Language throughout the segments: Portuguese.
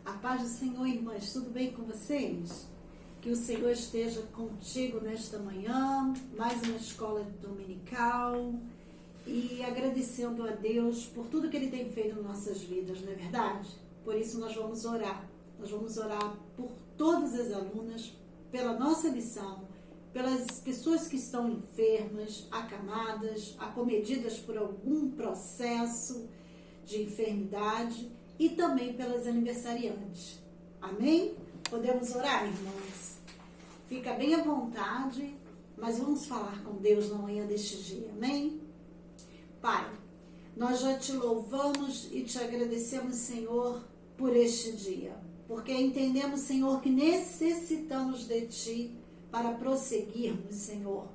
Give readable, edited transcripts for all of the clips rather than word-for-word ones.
A paz do Senhor, irmãs, tudo bem com vocês? Que o Senhor esteja contigo nesta manhã, mais uma escola dominical, e agradecendo a Deus por tudo que Ele tem feito em nossas vidas, não é verdade? Por isso nós vamos orar. Nós vamos orar por todas as alunas, pela nossa lição, pelas pessoas que estão enfermas, acamadas, acometidas por algum processo de enfermidade e também pelas aniversariantes. Amém? Podemos orar, irmãos? Fica bem à vontade, mas vamos falar com Deus na manhã deste dia. Amém? Pai, nós já te louvamos e te agradecemos, Senhor, por este dia, porque entendemos, Senhor, que necessitamos de Ti para prosseguirmos, Senhor.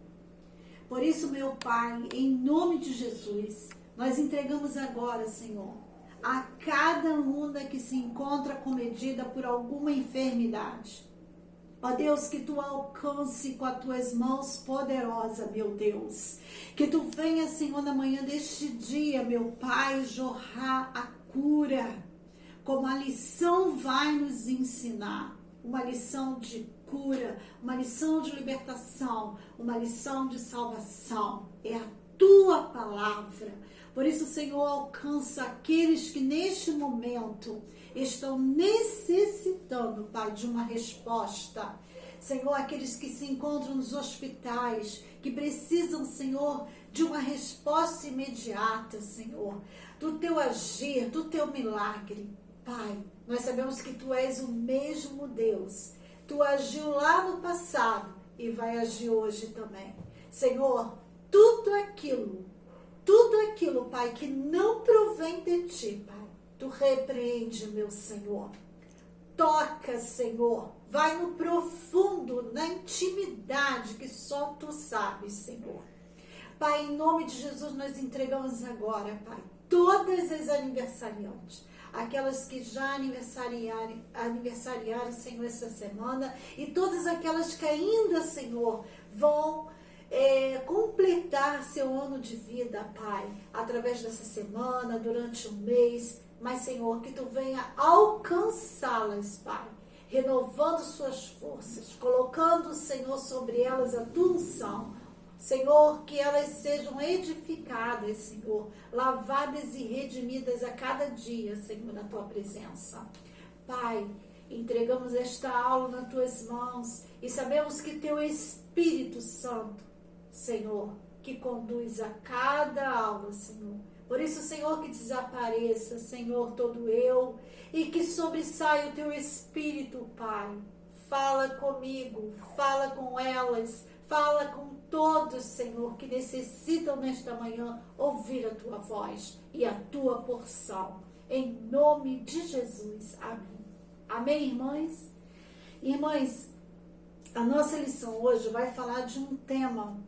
Por isso, meu Pai, em nome de Jesus, nós entregamos agora, Senhor, a cada uma que se encontra comedida por alguma enfermidade. Ó Deus, que Tu alcance com as Tuas mãos poderosas, meu Deus. Que Tu venha, Senhor, na manhã deste dia, meu Pai, jorrar a cura, como a lição vai nos ensinar. Uma lição de cura, uma lição de libertação, uma lição de salvação. É a Tua palavra. Por isso, Senhor, alcança aqueles que neste momento estão necessitando, Pai, de uma resposta. Senhor, aqueles que se encontram nos hospitais, que precisam, Senhor, de uma resposta imediata, Senhor, do Teu agir, do Teu milagre. Pai, nós sabemos que Tu és o mesmo Deus. Tu agiu lá no passado e vai agir hoje também. Senhor, tudo aquilo, Pai, que não provém de Ti, Pai, Tu repreende, meu Senhor. Toca, Senhor. Vai no profundo, na intimidade que só Tu sabes, Senhor. Pai, em nome de Jesus, nós entregamos agora, Pai, todas as aniversariantes, aquelas que já aniversariaram, Senhor, essa semana, e todas aquelas que ainda, Senhor, vão completar seu ano de vida, Pai, através dessa semana, durante um mês. Mas, Senhor, que Tu venha alcançá-las, Pai, renovando suas forças, colocando, Senhor, sobre elas a Tua unção. Senhor, que elas sejam edificadas, Senhor, lavadas e redimidas a cada dia, Senhor, na Tua presença. Pai, entregamos esta aula nas Tuas mãos e sabemos que Teu Espírito Santo, Senhor, que conduz a cada aula, Senhor. Por isso, Senhor, que desapareça, Senhor, todo eu e que sobressaia o Teu Espírito, Pai. Fala comigo, fala com elas, fala com todos, Senhor, que necessitam nesta manhã ouvir a Tua voz e a Tua porção. Em nome de Jesus. Amém. Amém, irmãs? Irmãs, a nossa lição hoje vai falar de um tema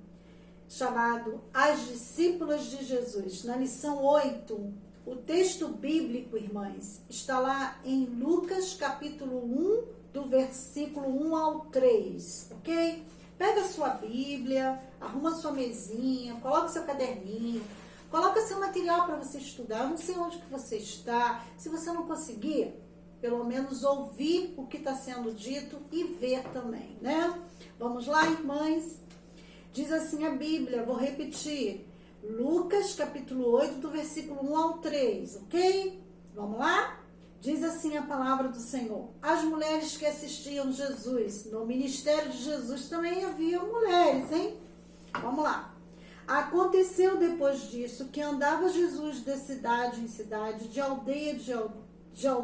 chamado As Discípulas de Jesus. Na lição 8, o texto bíblico, irmãs, está lá em Lucas capítulo 1, do versículo 1 ao 3, ok? Pega a sua Bíblia, arruma sua mesinha, coloca seu caderninho, coloca seu material para você estudar. Eu não sei onde que você está. Se você não conseguir, pelo menos ouvir o que está sendo dito e ver também, né? Vamos lá, irmãs? Diz assim a Bíblia, vou repetir. Lucas capítulo 8, do versículo 1 ao 3, ok? Vamos lá? Diz assim a palavra do Senhor. As mulheres que assistiam Jesus, no ministério de Jesus também havia mulheres, hein? Vamos lá. Aconteceu depois disso que andava Jesus de cidade em cidade, de aldeia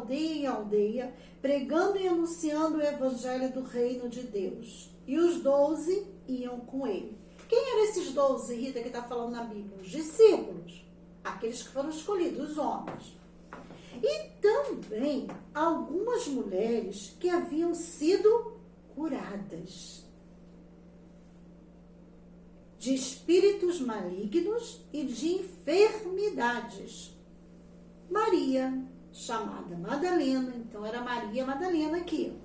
em aldeia, pregando e anunciando o evangelho do reino de Deus. E os 12 iam com ele. Quem eram esses 12, Rita, que está falando na Bíblia? Os discípulos. Aqueles que foram escolhidos, os homens. E também algumas mulheres que haviam sido curadas de espíritos malignos e de enfermidades. Maria, chamada Madalena, então era Maria Madalena aqui,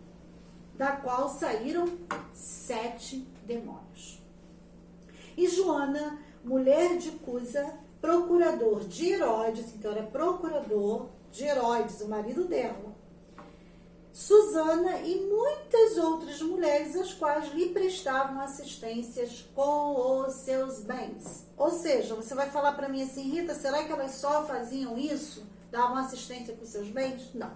da qual saíram 7 demônios. E Joana, mulher de Cusa, procurador de Herodes, então era procurador de Herodes, o marido dela, Susana e muitas outras mulheres as quais lhe prestavam assistências com os seus bens. Ou seja, você vai falar para mim assim, Rita, será que elas só faziam isso? Davam assistência com seus bens? Não.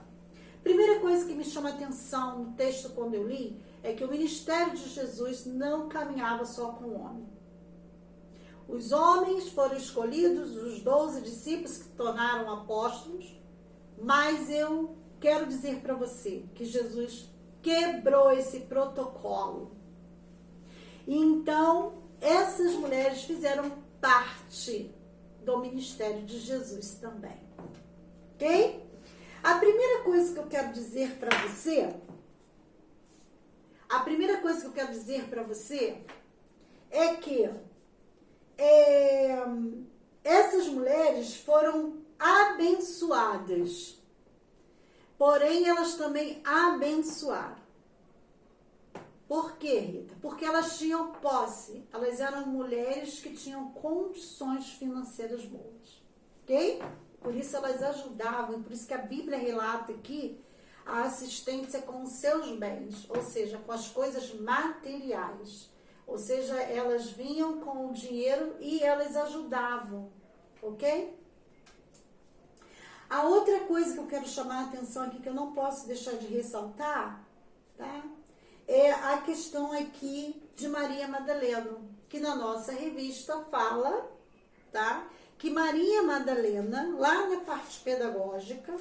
Primeira coisa que me chama a atenção no texto quando eu li é que o ministério de Jesus não caminhava só com o homem. Os homens foram escolhidos, os 12 discípulos que se tornaram apóstolos, mas eu quero dizer para você que Jesus quebrou esse protocolo. Então, essas mulheres fizeram parte do ministério de Jesus também. Ok? A primeira coisa que eu quero dizer para você, é que essas mulheres foram abençoadas. Porém, elas também abençoaram. Por quê, Rita? Porque elas tinham posse. Elas eram mulheres que tinham condições financeiras boas. Ok? Por isso elas ajudavam. Por isso que a Bíblia relata aqui a assistência com os seus bens. Ou seja, com as coisas materiais. Ou seja, elas vinham com o dinheiro e elas ajudavam. Ok? A outra coisa que eu quero chamar a atenção aqui, que eu não posso deixar de ressaltar, tá? É a questão aqui de Maria Madalena, que na nossa revista fala, tá? Que Maria Madalena, lá na parte pedagógica,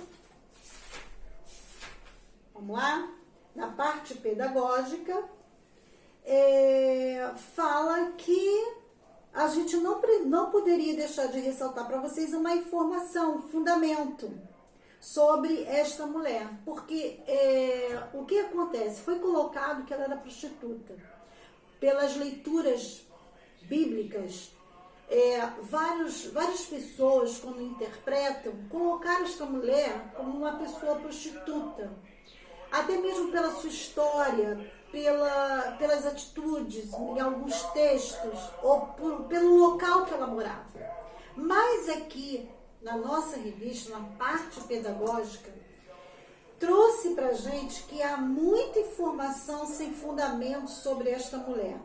vamos lá? Na parte pedagógica, fala que a gente não poderia deixar de ressaltar para vocês uma informação, um fundamento sobre esta mulher. Porque o que acontece? Foi colocado que ela era prostituta. Pelas leituras bíblicas, várias pessoas, quando interpretam, colocaram esta mulher como uma pessoa prostituta. Até mesmo pela sua história, pelas atitudes em alguns textos, ou pelo local que ela morava. Mas aqui, na nossa revista, na parte pedagógica, trouxe pra gente que há muita informação sem fundamento sobre esta mulher.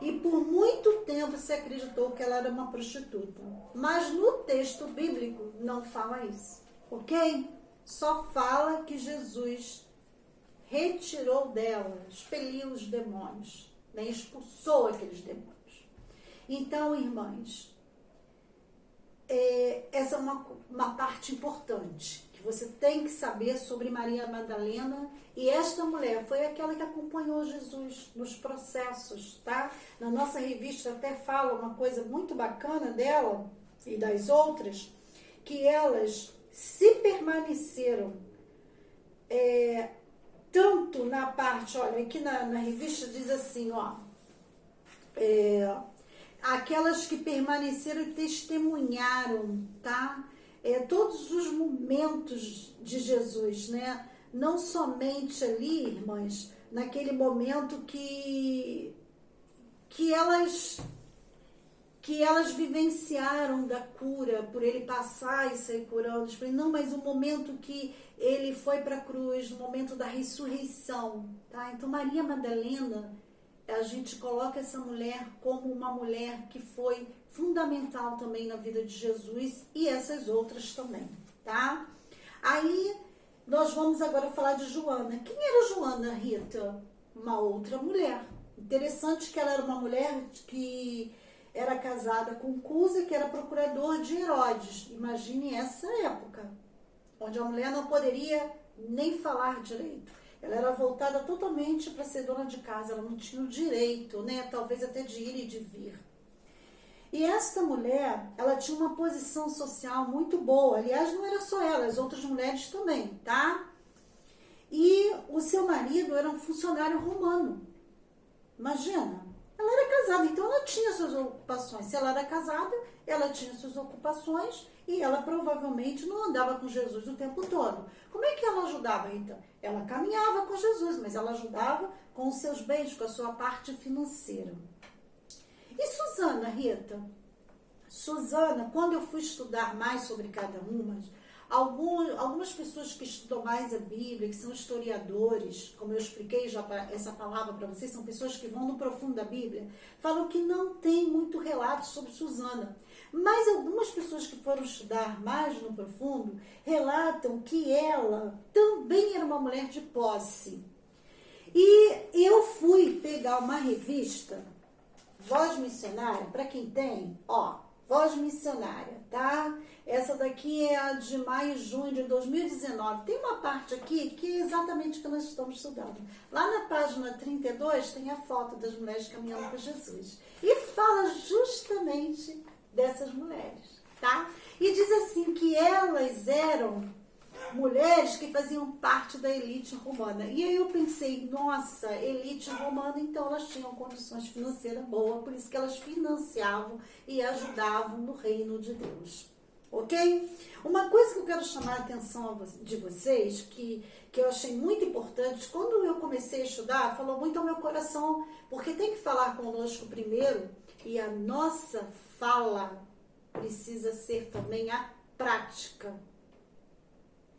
E por muito tempo se acreditou que ela era uma prostituta. Mas no texto bíblico não fala isso, ok? Só fala que Jesus retirou dela, expeliu os demônios, né? Expulsou aqueles demônios. Então, irmãs, essa é uma parte importante que você tem que saber sobre Maria Madalena. E esta mulher foi aquela que acompanhou Jesus nos processos, tá? Na nossa revista até fala uma coisa muito bacana dela e das outras, que elas se permaneceram tanto na parte, olha, aqui na revista diz assim, ó, aquelas que permaneceram e testemunharam, tá? Todos os momentos de Jesus, né? Não somente ali, irmãs, naquele momento que elas vivenciaram da cura, por ele passar e sair curando, não, mas o momento que ele foi para a cruz, no momento da ressurreição, tá? Então, Maria Madalena, a gente coloca essa mulher como uma mulher que foi fundamental também na vida de Jesus e essas outras também, tá? Aí, nós vamos agora falar de Joana. Quem era Joana, Rita? Uma outra mulher. Interessante que ela era uma mulher que era casada com Cusa, que era procurador de Herodes. Imagine essa época, onde a mulher não poderia nem falar direito. Ela era voltada totalmente para ser dona de casa, ela não tinha o direito, né, talvez até de ir e de vir. E esta mulher, ela tinha uma posição social muito boa. Aliás, não era só ela, as outras mulheres também, tá? E o seu marido era um funcionário romano. Imagina, ela era casada, então ela tinha suas ocupações. Se ela era casada, ela tinha suas ocupações e ela provavelmente não andava com Jesus o tempo todo. Como é que ela ajudava, então? Ela caminhava com Jesus, mas ela ajudava com os seus bens, com a sua parte financeira. E Susana, Rita? Susana, quando eu fui estudar mais sobre cada uma, Algumas pessoas que estudam mais a Bíblia, que são historiadores, como eu expliquei já essa palavra para vocês, são pessoas que vão no profundo da Bíblia, falam que não tem muito relato sobre Susana. Mas algumas pessoas que foram estudar mais no profundo relatam que ela também era uma mulher de posse. E eu fui pegar uma revista, Voz Missionária, para quem tem, ó, Voz Missionária, tá? Essa daqui é a de maio e junho de 2019. Tem uma parte aqui que é exatamente o que nós estamos estudando. Lá na página 32 tem a foto das mulheres caminhando com Jesus. E fala justamente dessas mulheres, tá? E diz assim que elas eram mulheres que faziam parte da elite romana. E aí eu pensei, nossa, elite romana, então elas tinham condições financeiras boas, por isso que elas financiavam e ajudavam no reino de Deus. Ok? Uma coisa que eu quero chamar a atenção de vocês, que eu achei muito importante, quando eu comecei a estudar, falou muito ao meu coração, porque tem que falar conosco primeiro, e a nossa fala precisa ser também a prática.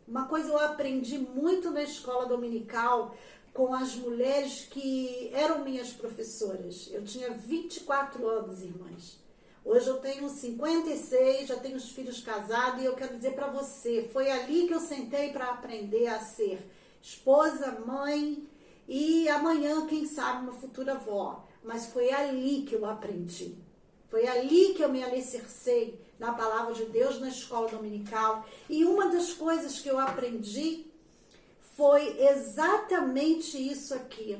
Uma coisa eu aprendi muito na escola dominical com as mulheres que eram minhas professoras. Eu tinha 24 anos, irmãs. Hoje eu tenho 56, já tenho os filhos casados e eu quero dizer para você, foi ali que eu sentei para aprender a ser esposa, mãe e amanhã, quem sabe, uma futura avó. Mas foi ali que eu aprendi. Foi ali que eu me alicercei na palavra de Deus na escola dominical. E uma das coisas que eu aprendi foi exatamente isso aqui.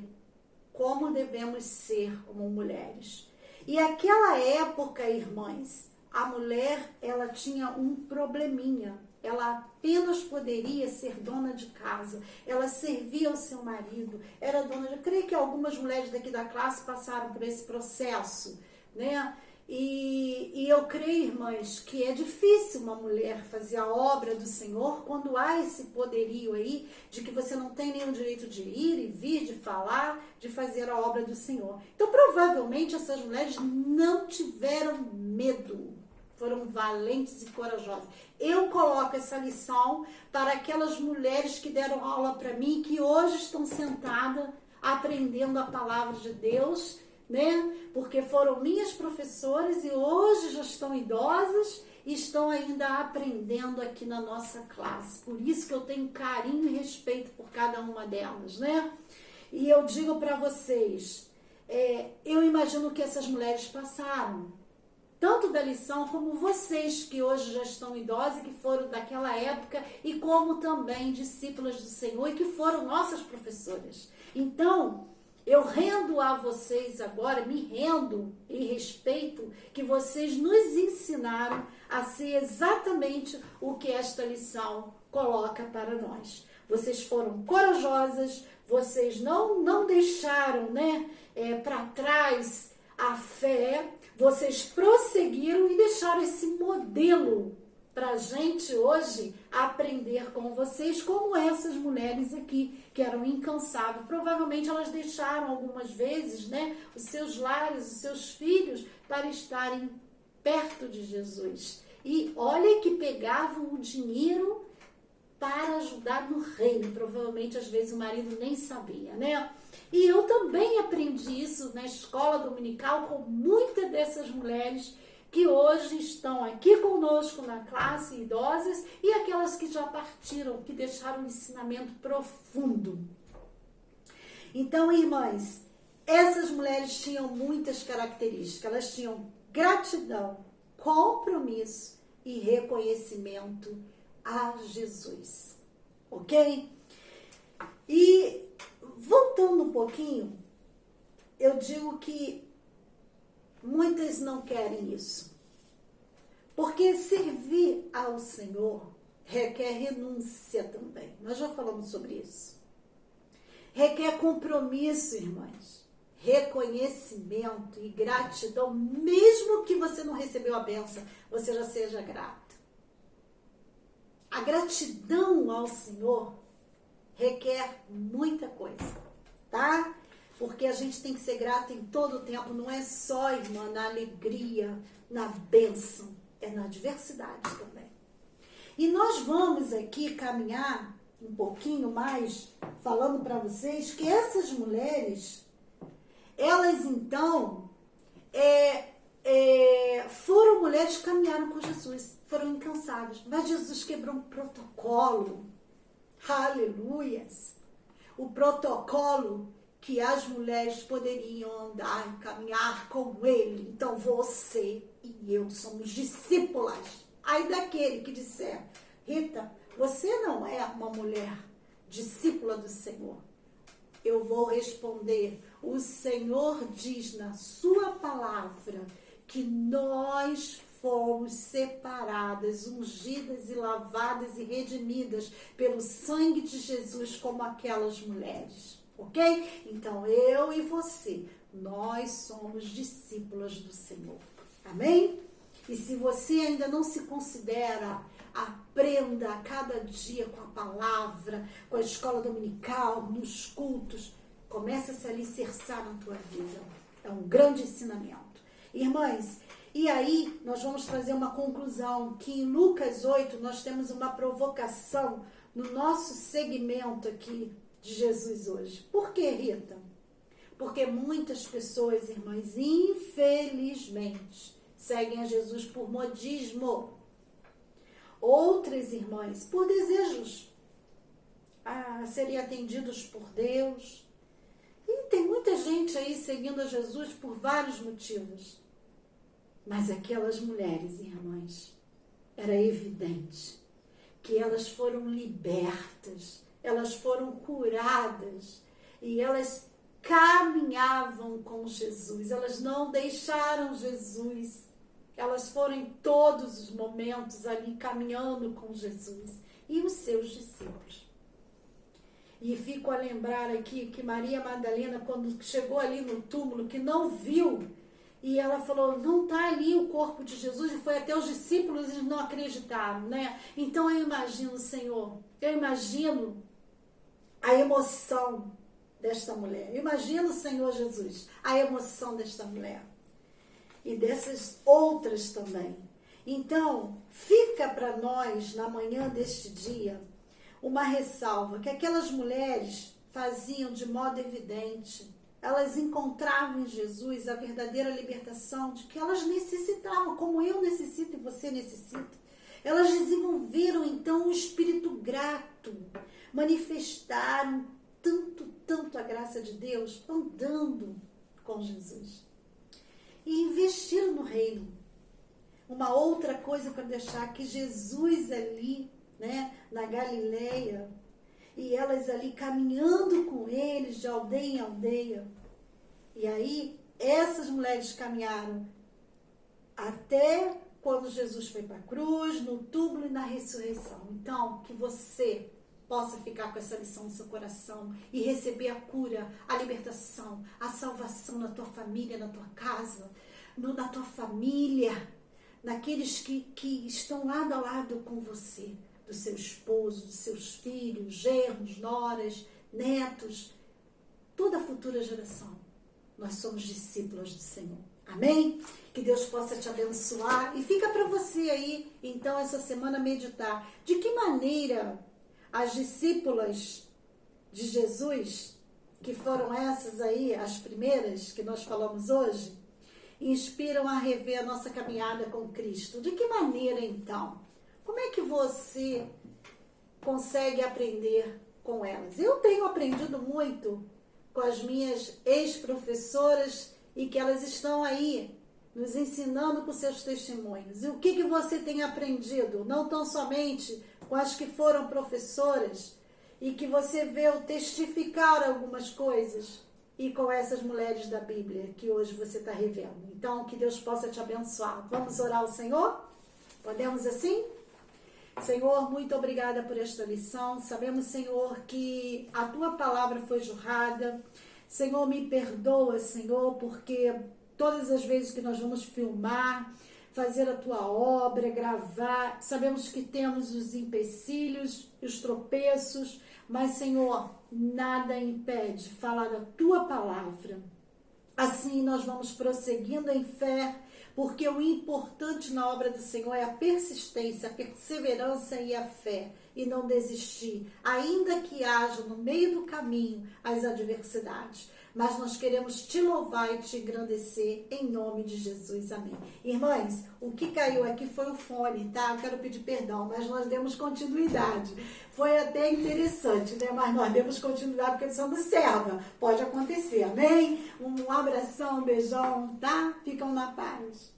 Como devemos ser como mulheres. E aquela época, irmãs, a mulher, ela tinha um probleminha. Ela apenas poderia ser dona de casa. Ela servia ao seu marido. Era dona de... Eu creio que algumas mulheres daqui da classe passaram por esse processo, né? E eu creio, irmãs, que é difícil uma mulher fazer a obra do Senhor quando há esse poderio aí de que você não tem nenhum direito de ir e vir, de falar, de fazer a obra do Senhor. Então, provavelmente, essas mulheres não tiveram medo, foram valentes e corajosas. Eu coloco essa lição para aquelas mulheres que deram aula para mim, que hoje estão sentadas aprendendo a palavra de Deus, né? Porque foram minhas professoras e hoje já estão idosas e estão ainda aprendendo aqui na nossa classe. Por isso que eu tenho carinho e respeito por cada uma delas, né? E eu digo para vocês, eu imagino que essas mulheres passaram, tanto da lição como vocês que hoje já estão idosos, que foram daquela época, e como também discípulas do Senhor e que foram nossas professoras. Então, eu rendo a vocês agora, me rendo e respeito que vocês nos ensinaram a ser exatamente o que esta lição coloca para nós. Vocês foram corajosas, vocês não deixaram, né, para trás a fé, vocês prosseguiram e deixaram esse modelo para a gente hoje aprender com vocês, como essas mulheres aqui, que eram incansáveis. Provavelmente elas deixaram algumas vezes, né, os seus lares, os seus filhos, para estarem perto de Jesus. E olha que pegavam o dinheiro para ajudar no reino. Provavelmente, às vezes, o marido nem sabia, né? E eu também aprendi isso na escola dominical com muitas dessas mulheres que hoje estão aqui conosco na classe, idosas, e aquelas que já partiram, que deixaram um ensinamento profundo. Então, irmãs, essas mulheres tinham muitas características. Elas tinham gratidão, compromisso e reconhecimento a Jesus. Ok? E, voltando um pouquinho, eu digo que muitas não querem isso. Porque servir ao Senhor requer renúncia também. Nós já falamos sobre isso. Requer compromisso, irmãs. Reconhecimento e gratidão. Mesmo que você não recebeu a bênção, você já seja grato. A gratidão ao Senhor requer muita coisa, tá? Porque a gente tem que ser grato em todo o tempo, não é só, irmã, na alegria, na bênção, é na adversidade também. E nós vamos aqui caminhar um pouquinho mais, falando para vocês que essas mulheres, elas então foram mulheres que caminharam com Jesus, foram incansáveis. Mas Jesus quebrou um protocolo. Aleluias! O protocolo que as mulheres poderiam andar e caminhar com ele. Então você e eu somos discípulas. Aí daquele que disser, Rita, você não é uma mulher discípula do Senhor. Eu vou responder, o Senhor diz na sua palavra que nós fomos separadas, ungidas e lavadas e redimidas pelo sangue de Jesus como aquelas mulheres, ok? Então eu e você, nós somos discípulas do Senhor, amém? E se você ainda não se considera, aprenda a cada dia com a palavra, com a escola dominical, nos cultos. Comece a se alicerçar na tua vida. É um grande ensinamento. Irmãs, e aí nós vamos fazer uma conclusão, que em Lucas 8 nós temos uma provocação no nosso segmento aqui de Jesus hoje. Por que, Rita? Porque muitas pessoas, irmãs, infelizmente, seguem a Jesus por modismo. Outras, irmãs, por desejos a serem atendidos por Deus. E tem muita gente aí seguindo a Jesus por vários motivos. Mas aquelas mulheres, irmãs, era evidente que elas foram libertas, elas foram curadas e elas caminhavam com Jesus, elas não deixaram Jesus. Elas foram em todos os momentos ali caminhando com Jesus e os seus discípulos. E fico a lembrar aqui que Maria Madalena, quando chegou ali no túmulo, que não viu, e ela falou, não está ali o corpo de Jesus, e foi até os discípulos e não acreditaram, né? Então eu imagino, Senhor, eu imagino a emoção desta mulher. Eu imagino, Senhor Jesus, a emoção desta mulher. E dessas outras também. Então, fica para nós, na manhã deste dia, uma ressalva, que aquelas mulheres faziam de modo evidente. Elas encontravam em Jesus a verdadeira libertação de que elas necessitavam, como eu necessito e você necessita. Elas desenvolveram, então, um espírito grato, manifestaram tanto a graça de Deus, andando com Jesus. E investiram no reino. Uma outra coisa para deixar, que Jesus ali, né, na Galileia, e elas ali caminhando com eles de aldeia em aldeia. E aí, essas mulheres caminharam até quando Jesus foi para a cruz, no túmulo e na ressurreição. Então, que você possa ficar com essa lição no seu coração e receber a cura, a libertação, a salvação na tua família, na tua casa, na tua família, naqueles que estão lado a lado com você, do seu esposo, dos seus filhos, genros, noras, netos, toda a futura geração. Nós somos discípulos do Senhor. Amém? Que Deus possa te abençoar. E fica para você aí, então, essa semana meditar. De que maneira as discípulas de Jesus, que foram essas aí, as primeiras que nós falamos hoje, inspiram a rever a nossa caminhada com Cristo. De que maneira, então? Como é que você consegue aprender com elas? Eu tenho aprendido muito com as minhas ex-professoras e que elas estão aí nos ensinando com seus testemunhos. E o que você tem aprendido? Não tão somente com as que foram professoras e que você vê o testificar algumas coisas, e com essas mulheres da Bíblia que hoje você está revendo. Então, que Deus possa te abençoar. Vamos orar ao Senhor? Podemos assim? Senhor, muito obrigada por esta lição. Sabemos, Senhor, que a Tua palavra foi jorrada. Senhor, me perdoa, Senhor, porque todas as vezes que nós vamos filmar, fazer a Tua obra, gravar, sabemos que temos os empecilhos, os tropeços, mas, Senhor, nada impede falar a Tua palavra. Assim nós vamos prosseguindo em fé, porque o importante na obra do Senhor é a persistência, a perseverança e a fé, e não desistir, ainda que haja no meio do caminho as adversidades. Mas nós queremos te louvar e te engrandecer em nome de Jesus. Amém. Irmãs, o que caiu aqui foi o fone, tá? Eu quero pedir perdão, mas nós demos continuidade. Foi até interessante, né? Mas nós demos continuidade porque somos serva. Pode acontecer, amém? Um abração, um beijão, tá? Ficam na paz.